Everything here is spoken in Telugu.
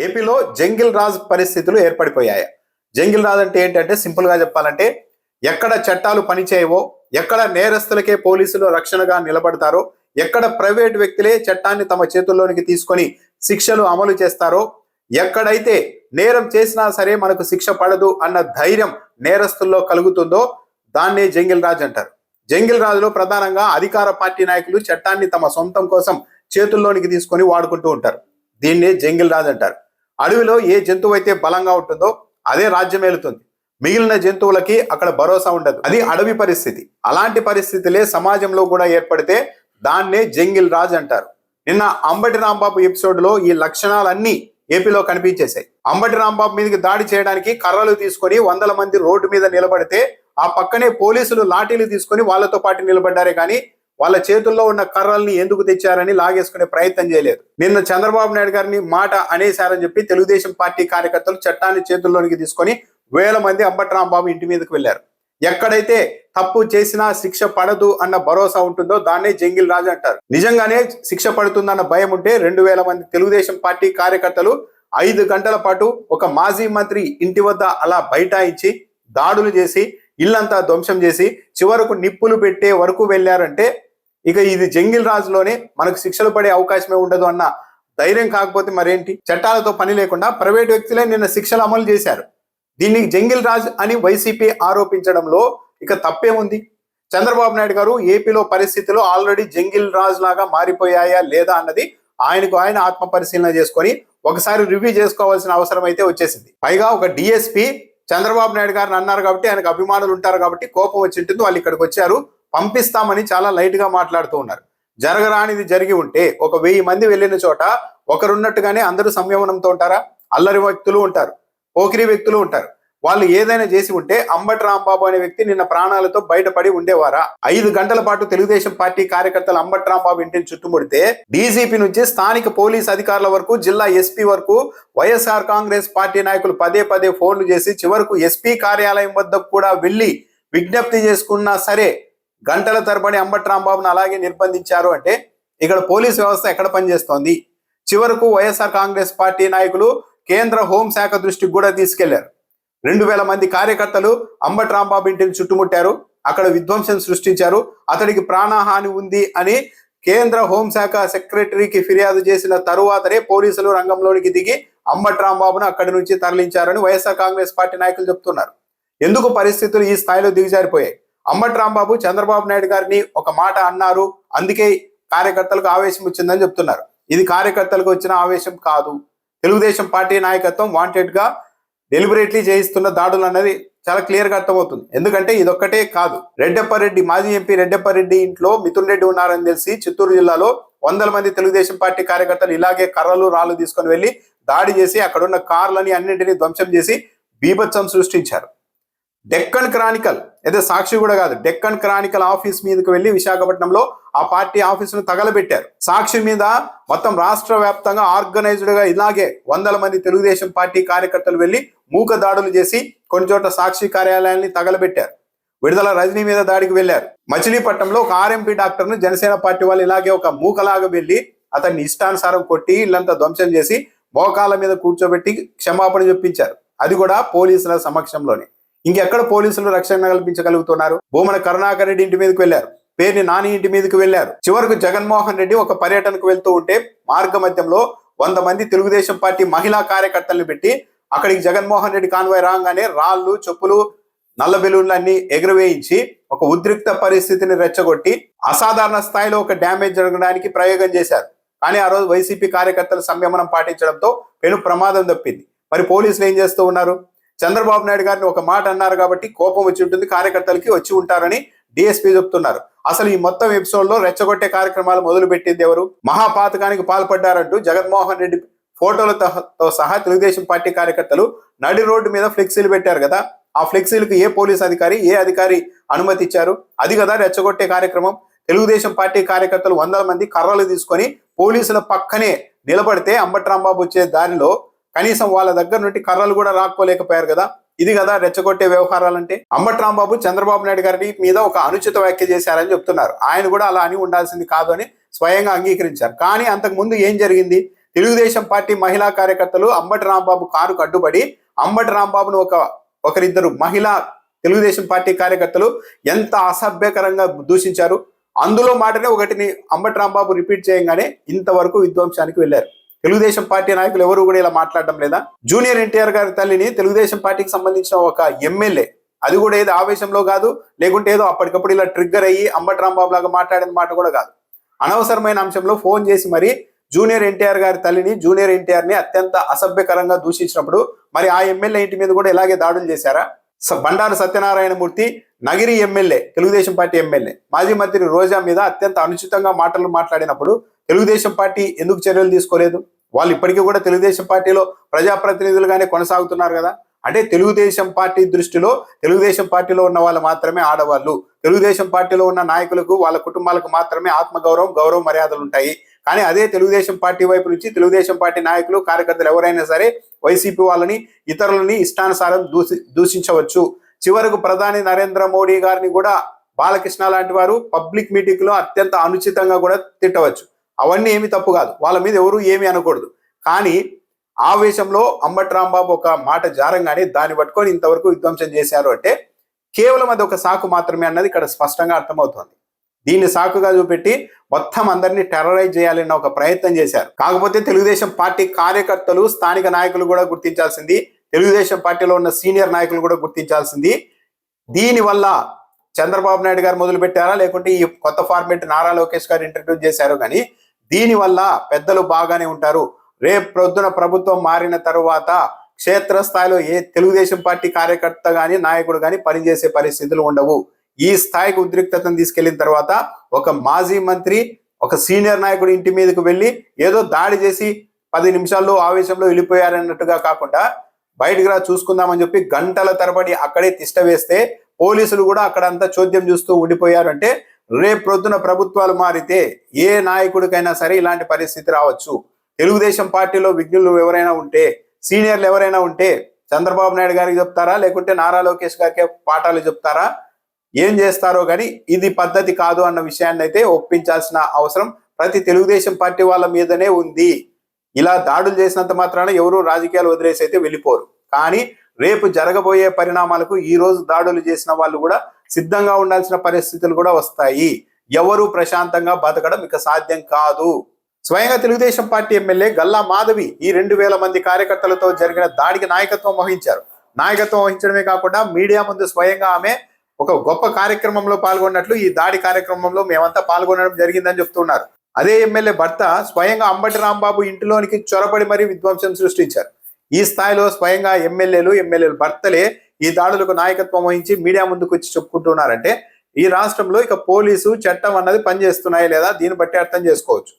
ఏపీలో జంగిల్ రాజ్ పరిస్థితులు ఏర్పడిపోయాయి. జంగిల్ రాజ్ అంటే ఏంటంటే సింపుల్ గా చెప్పాలంటే ఎక్కడ చట్టాలు పనిచేయవో, ఎక్కడ నేరస్తులకే పోలీసులు రక్షణగా నిలబడతారో, ఎక్కడ ప్రైవేట్ వ్యక్తులే చట్టాన్ని తమ చేతుల్లోనికి తీసుకొని శిక్షలు అమలు చేస్తారో, ఎక్కడైతే నేరం చేసినా సరే మనకు శిక్ష పడదు అన్న ధైర్యం నేరస్తుల్లో కలుగుతుందో దాన్నే జంగిల్ రాజ్ అంటారు. జంగిల్ రాజులో ప్రధానంగా అధికార పార్టీ నాయకులు చట్టాన్ని తమ సొంతం కోసం చేతుల్లోనికి తీసుకొని వాడుకుంటూ ఉంటారు. దీన్నే జంగిల్ రాజ్ అంటారు. అడవిలో ఏ జంతువు అయితే బలంగా ఉంటుందో అదే రాజ్యం ఏలుతుంది. మిగిలిన జంతువులకి అక్కడ భరోసా ఉండదు. అది అడవి పరిస్థితి. అలాంటి పరిస్థితులే సమాజంలో కూడా ఏర్పడితే దాన్నే జంగిల్ రాజ్ అంటారు. నిన్న అంబటి రాంబాబు ఎపిసోడ్ లో ఈ లక్షణాలన్నీ ఏపీలో కనిపించేశాయి. అంబటి రాంబాబు మీదకి దాడి చేయడానికి కర్రలు తీసుకొని 100 మంది రోడ్డు మీద నిలబడితే ఆ పక్కనే పోలీసులు లాఠీలు తీసుకొని వాళ్ళతో పాటు నిలబడ్డారే కానీ వాళ్ళ చేతుల్లో ఉన్న కర్రల్ని ఎందుకు తెచ్చారని లాగేసుకునే ప్రయత్నం చేయలేదు. నిన్న చంద్రబాబు నాయుడు గారిని మాట అనేశారని చెప్పి తెలుగుదేశం పార్టీ కార్యకర్తలు చట్టాన్ని చేతుల్లోనికి తీసుకొని 1000 మంది అంబటి రాంబాబు ఇంటి మీదకి వెళ్లారు. ఎక్కడైతే తప్పు చేసినా శిక్ష పడదు అన్న భరోసా ఉంటుందో దాన్నే జంగిల్ రాజ్ అంటారు. నిజంగానే శిక్ష పడుతుందన్న భయం ఉంటే 2000 మంది తెలుగుదేశం పార్టీ కార్యకర్తలు 5 గంటల పాటు ఒక మాజీ మంత్రి ఇంటి వద్ద అలా బైఠాయించి దాడులు చేసి ఇల్లంతా ధ్వంసం చేసి చివరకు నిప్పులు పెట్టే వరకు వెళ్ళారంటే ఇక ఇది జంగిల్ రాజులోనే మనకు శిక్షలు పడే అవకాశమే ఉండదు అన్న ధైర్యం కాకపోతే మరేంటి? చట్టాలతో పని లేకుండా ప్రైవేట్ వ్యక్తులే నిన్న శిక్షలు అమలు చేశారు. దీన్ని జంగిల్ రాజ్ అని వైసీపీ ఆరోపించడంలో ఇక తప్పేముంది? చంద్రబాబు నాయుడు గారు ఏపీలో పరిస్థితులు ఆల్రెడీ జంగిల్ రాజ్ లాగా మారిపోయాయా లేదా అన్నది ఆయన ఆత్మ పరిశీలన చేసుకొని ఒకసారి రివ్యూ చేసుకోవాల్సిన అవసరం అయితే వచ్చేసింది. పైగా ఒక డిఎస్పీ చంద్రబాబు నాయుడు గారిని అన్నారు కాబట్టి ఆయనకు అభిమానులు ఉంటారు కాబట్టి కోపం వచ్చి ఉంటుంది. వాళ్ళు ఇక్కడికి వచ్చారు, పంపిస్తామని చాలా లైట్ గా మాట్లాడుతూ ఉన్నారు. జరగరానిది జరిగి ఉంటే ఒక 1000 మంది వెళ్ళిన చోట ఒకరున్నట్టుగానే అందరూ సంయమనంతో ఉంటారా? అల్లరి వ్యక్తులు ఉంటారు, పోకిరి వ్యక్తులు ఉంటారు. వాళ్ళు ఏదైనా చేసి ఉంటే అంబటి రాంబాబు అనే వ్యక్తి నిన్న ప్రాణాలతో బయటపడి ఉండేవారా? 5 గంటల పాటు తెలుగుదేశం పార్టీ కార్యకర్తలు అంబటి రాంబాబు ఇంటిని చుట్టుముడితే డీజీపీ నుంచి స్థానిక పోలీస్ అధికారుల వరకు జిల్లా ఎస్పీ వరకు వైఎస్ఆర్ కాంగ్రెస్ పార్టీ నాయకులు పదే ఫోన్లు చేసి చివరకు ఎస్పీ కార్యాలయం వద్ద కూడా వెళ్లి విజ్ఞప్తి చేసుకున్నా సరే గంటల తరబడి అంబటి రాంబాబును అలాగే నిర్బంధించారు అంటే ఇక్కడ పోలీస్ వ్యవస్థ ఎక్కడ పనిచేస్తోంది? చివరకు వైఎస్ఆర్ కాంగ్రెస్ పార్టీ నాయకులు కేంద్ర హోంశాఖ దృష్టికి కూడా తీసుకెళ్లారు. 2000 మంది కార్యకర్తలు అంబటి రాంబాబు ఇంటిని చుట్టుముట్టారు, అక్కడ విధ్వంసం సృష్టించారు. అతడికి ప్రాణహాని ఉంది అని కేంద్ర హోంశాఖ సెక్రటరీకి ఫిర్యాదు చేసిన తరువాతనే పోలీసులు రంగంలోనికి దిగి అంబటి రాంబాబును అక్కడి నుంచి తరలించారని వైఎస్ఆర్ కాంగ్రెస్ పార్టీ నాయకులు చెప్తున్నారు. ఎందుకు పరిస్థితులు ఈ స్థాయిలో దిగజారిపోయాయి? అంబటి రాంబాబు చంద్రబాబు నాయుడు గారిని ఒక మాట అన్నారు, అందుకే కార్యకర్తలకు ఆవేశం వచ్చిందని చెప్తున్నారు. ఇది కార్యకర్తలకు వచ్చిన ఆవేశం కాదు. తెలుగుదేశం పార్టీ నాయకత్వం వాంటెడ్ గా డెలిబరేట్లీ చేయిస్తున్న దాడులు అన్నది చాలా క్లియర్ గా అర్థమవుతుంది. ఎందుకంటే ఇదొక్కటే కాదు. రెడ్డెప్పారెడ్డి, మాజీ ఎంపీ రెడ్డెప్పారెడ్డి ఇంట్లో మిథున్ రెడ్డి ఉన్నారని తెలిసి చిత్తూరు జిల్లాలో 100 మంది తెలుగుదేశం పార్టీ కార్యకర్తలు ఇలాగే కర్రలు రాళ్లు తీసుకొని వెళ్లి దాడి చేసి అక్కడున్న కార్లని అన్నింటినీ ధ్వంసం చేసి బీభత్సం సృష్టించారు. డెక్కన్ క్రానికల్ ఏదో సాక్షి కూడా కాదు, డెక్కన్ క్రానికల్ ఆఫీస్ మీదకి వెళ్లి విశాఖపట్నంలో ఆ పార్టీ ఆఫీసును తగలబెట్టారు. సాక్షి మీద మొత్తం రాష్ట్ర వ్యాప్తంగా ఆర్గనైజ్డ్ గా ఇలాగే 100 మంది తెలుగుదేశం పార్టీ కార్యకర్తలు వెళ్లి మూక దాడులు చేసి కొన్ని చోట్ల సాక్షి కార్యాలయాన్ని తగలబెట్టారు. విడుదల రజనీ మీద దాడికి వెళ్లారు. మచిలీపట్నంలో ఒక ఆర్ఎంపీ డాక్టర్ను జనసేన పార్టీ వాళ్ళు ఇలాగే ఒక మూకలాగా వెళ్లి అతన్ని ఇష్టానుసారం కొట్టి ఇల్లంతా ధ్వంసం చేసి మోకాల మీద కూర్చోబెట్టి క్షమాపణ చెప్పించారు. అది కూడా పోలీసుల సమక్షంలోనే. ఇంకెక్కడ పోలీసులు రక్షణ కల్పించగలుగుతున్నారు? భూమన కరుణాకర్ రెడ్డి ఇంటి మీదకి వెళ్లారు, పేర్ని నాని ఇంటి మీదకి వెళ్లారు. చివరకు జగన్మోహన్ రెడ్డి ఒక పర్యటనకు వెళ్తూ ఉంటే మార్గ మధ్యంలో 100 మంది తెలుగుదేశం పార్టీ మహిళా కార్యకర్తలను పెట్టి అక్కడికి జగన్మోహన్ రెడ్డి కాన్వాయ్ రాగానే రాళ్లు, చెప్పులు, నల్ల బెలూన్లన్నీ ఎగురవేయించి ఒక ఉద్రిక్త పరిస్థితిని రెచ్చగొట్టి అసాధారణ స్థాయిలో ఒక డ్యామేజ్ జరగడానికి ప్రయోగం చేశారు. కానీ ఆ రోజు వైసీపీ కార్యకర్తలు సంయమనం పాటించడంతో పెను ప్రమాదం తప్పింది. మరి పోలీసులు ఏం చేస్తూ ఉన్నారు? చంద్రబాబు నాయుడు గారిని ఒక మాట అన్నారు కాబట్టి కోపం వచ్చి ఉంటుంది, కార్యకర్తలకి వచ్చి ఉంటారని డిఎస్పీ చెప్తున్నారు. అసలు ఈ మొత్తం ఎపిసోడ్ లో రెచ్చగొట్టే కార్యక్రమాలు మొదలు పెట్టింది ఎవరు? మహాపాతకానికి పాల్పడ్డారంటూ జగన్మోహన్ రెడ్డి ఫోటోలతో సహా తెలుగుదేశం పార్టీ కార్యకర్తలు నడి రోడ్డు మీద ఫ్లెక్సీలు పెట్టారు కదా. ఆ ఫ్లెక్సీలకు ఏ పోలీస్ అధికారి, ఏ అధికారి అనుమతి ఇచ్చారు? అది కదా రెచ్చగొట్టే కార్యక్రమం. తెలుగుదేశం పార్టీ కార్యకర్తలు 100 మంది కర్రలు తీసుకొని పోలీసుల పక్కనే నిలబడితే అంబటి రాంబాబు వచ్చే దారిలో కనీసం వాళ్ళ దగ్గర నుండి కర్రలు కూడా రాక్కోలేకపోయారు కదా. ఇది కదా రెచ్చగొట్టే వ్యవహారాలంటే. అంబటి రాంబాబు చంద్రబాబు నాయుడు గారి మీద ఒక అనుచిత వ్యాఖ్య చేశారని చెప్తున్నారు. ఆయన కూడా అలా అని ఉండాల్సింది కాదు అని స్వయంగా అంగీకరించారు. కానీ అంతకు ముందు ఏం జరిగింది? తెలుగుదేశం పార్టీ మహిళా కార్యకర్తలు అంబటి రాంబాబు కారుకు అడ్డుపడి అంబటి రాంబాబును ఒకరిద్దరు మహిళా తెలుగుదేశం పార్టీ కార్యకర్తలు ఎంత అసభ్యకరంగా దూషించారు. అందులో మాటనే ఒకటిని అంబటి రాంబాబు రిపీట్ చేయగానే ఇంతవరకు విధ్వంసానికి వెళ్లారు. తెలుగుదేశం పార్టీ నాయకులు ఎవరు కూడా ఇలా మాట్లాడడం లేదా? జూనియర్ ఎన్టీఆర్ గారి తల్లిని తెలుగుదేశం పార్టీకి సంబంధించిన ఒక ఎమ్మెల్యే, అది కూడా ఏదో ఆవేశంలో కాదు, లేకుంటే ఏదో అప్పటికప్పుడు ఇలా ట్రిగ్గర్ అయ్యి అంబటి రాంబాబు లాగా మాట్లాడిన మాట కూడా కాదు. అనవసరమైన అంశంలో ఫోన్ చేసి మరి జూనియర్ ఎన్టీఆర్ గారి తల్లిని, జూనియర్ ఎన్టీఆర్ ని అత్యంత అసభ్యకరంగా దూషించినప్పుడు మరి ఆ ఎమ్మెల్యే ఇంటి మీద కూడా ఇలాగే దాడులు చేశారా? Bandaru Satyanarayanamurthy Nagiri MLA, Telugu Desam party MLA, మాజీ మంత్రి రోజా మీద అత్యంత అనుచితంగా మాటలు మాట్లాడినప్పుడు తెలుగుదేశం పార్టీ ఎందుకు చర్యలు తీసుకోలేదు? వాళ్ళు ఇప్పటికీ కూడా తెలుగుదేశం పార్టీలో ప్రజాప్రతినిధులుగానే కొనసాగుతున్నారు కదా. అంటే తెలుగుదేశం పార్టీ దృష్టిలో తెలుగుదేశం పార్టీలో ఉన్న వాళ్ళు మాత్రమే ఆడవాళ్ళు, తెలుగుదేశం పార్టీలో ఉన్న నాయకులకు వాళ్ళ కుటుంబాలకు మాత్రమే ఆత్మగౌరవం, గౌరవ మర్యాదలు ఉంటాయి. కానీ అదే తెలుగుదేశం పార్టీ వైపు నుంచి తెలుగుదేశం పార్టీ నాయకులు, కార్యకర్తలు ఎవరైనా సరే వైసీపీ వాళ్ళని, ఇతరులని ఇష్టానుసారం దూషించవచ్చు. చివరకు ప్రధాని నరేంద్ర మోడీ గారిని కూడా బాలకృష్ణ లాంటి వారు పబ్లిక్ మీటింగ్ లో అత్యంత అనుచితంగా కూడా తిట్టవచ్చు. అవన్నీ ఏమి తప్పు కాదు, వాళ్ళ మీద ఎవరు ఏమి అనకూడదు. కానీ ఆవేశంలో అంబటి రాంబాబు ఒక మాట జారంగానే దాన్ని పట్టుకొని ఇంతవరకు విధ్వంసం చేశారు అంటే కేవలం అది ఒక సాకు మాత్రమే అన్నది ఇక్కడ స్పష్టంగా అర్థమవుతోంది. దీన్ని సాకుగా చూపెట్టి మొత్తం అందరినీ టెర్రరైజ్ చేయాలన్న ఒక ప్రయత్నం చేశారు. కాకపోతే తెలుగుదేశం పార్టీ కార్యకర్తలు, స్థానిక నాయకులు కూడా గుర్తించాల్సింది, తెలుగుదేశం పార్టీలో ఉన్న సీనియర్ నాయకులు కూడా గుర్తించాల్సింది. దీనివల్ల చంద్రబాబు నాయుడు గారు మొదలు పెట్టారా, లేకుంటే ఈ కొత్త ఫార్మేట్ నారా లోకేష్ గారు ఇంట్రడ్యూస్ చేశారు, కానీ దీనివల్ల పెద్దలు బాగానే ఉంటారు. రేపు ప్రొద్దున ప్రభుత్వం మారిన తరువాత క్షేత్రస్థాయిలో ఏ తెలుగుదేశం పార్టీ కార్యకర్త గాని, నాయకుడు గాని పనిచేసే పరిస్థితులు ఉండవు. ఈ స్థాయికి ఉద్రిక్తతను తీసుకెళ్లిన తర్వాత ఒక మాజీ మంత్రి, ఒక సీనియర్ నాయకుడు ఇంటి మీదకు వెళ్ళి ఏదో దాడి చేసి 10 నిమిషాల్లో ఆవేశంలో వెళ్ళిపోయారన్నట్టుగా కాకుండా బయటకు రా చూసుకుందామని చెప్పి గంటల తరబడి అక్కడే తిష్ట వేస్తే పోలీసులు కూడా అక్కడంతా చోద్యం చూస్తూ ఉండిపోయారు. అంటే రేపు ప్రొద్దున ప్రభుత్వాలు మారితే ఏ నాయకుడికైనా సరే ఇలాంటి పరిస్థితి రావచ్చు. తెలుగుదేశం పార్టీలో విఘ్నులు ఎవరైనా ఉంటే, సీనియర్లు ఎవరైనా ఉంటే చంద్రబాబు నాయుడు గారికి చెప్తారా, లేకుంటే నారా లోకేష్ గారికి పాఠాలు చెప్తారా, ఏం చేస్తారో కానీ ఇది పద్ధతి కాదు అన్న విషయాన్ని అయితే ఒప్పించాల్సిన అవసరం ప్రతి తెలుగుదేశం పార్టీ వాళ్ళ మీదనే ఉంది. ఇలా దాడులు చేసినంత మాత్రాన ఎవరు రాజకీయాలు వదిలేసి అయితే వెళ్ళిపోరు. కానీ రేపు జరగబోయే పరిణామాలకు ఈ రోజు దాడులు చేసిన వాళ్ళు కూడా సిద్ధంగా ఉండాల్సిన పరిస్థితులు కూడా వస్తాయి. ఎవరు ప్రశాంతంగా బతకడం ఇక సాధ్యం కాదు. స్వయంగా తెలుగుదేశం పార్టీ ఎమ్మెల్యే గల్లా మాధవి ఈ 2000 మంది కార్యకర్తలతో జరిగిన దాడికి నాయకత్వం వహించారు. నాయకత్వం వహించడమే కాకుండా మీడియా ముందు స్వయంగా ఆమె ఒక గొప్ప కార్యక్రమంలో పాల్గొన్నట్లు, ఈ దాడి కార్యక్రమంలో మేమంతా పాల్గొనడం జరిగిందని చెప్తున్నారు. అదే ఎమ్మెల్యే భర్త స్వయంగా అంబటి రాంబాబు ఇంటిలోనికి చొరబడి మరీ విధ్వంసం సృష్టించారు. ఈ స్థాయిలో స్వయంగా ఎమ్మెల్యేలు భర్తలే ఈ దాడులకు నాయకత్వం వహించి మీడియా ముందుకు వచ్చి చెప్పుకుంటున్నారంటే ఈ రాష్ట్రంలో ఇక పోలీసు చట్టం అన్నది పనిచేస్తున్నాయి లేదా దీన్ని బట్టి అర్థం చేసుకోవచ్చు.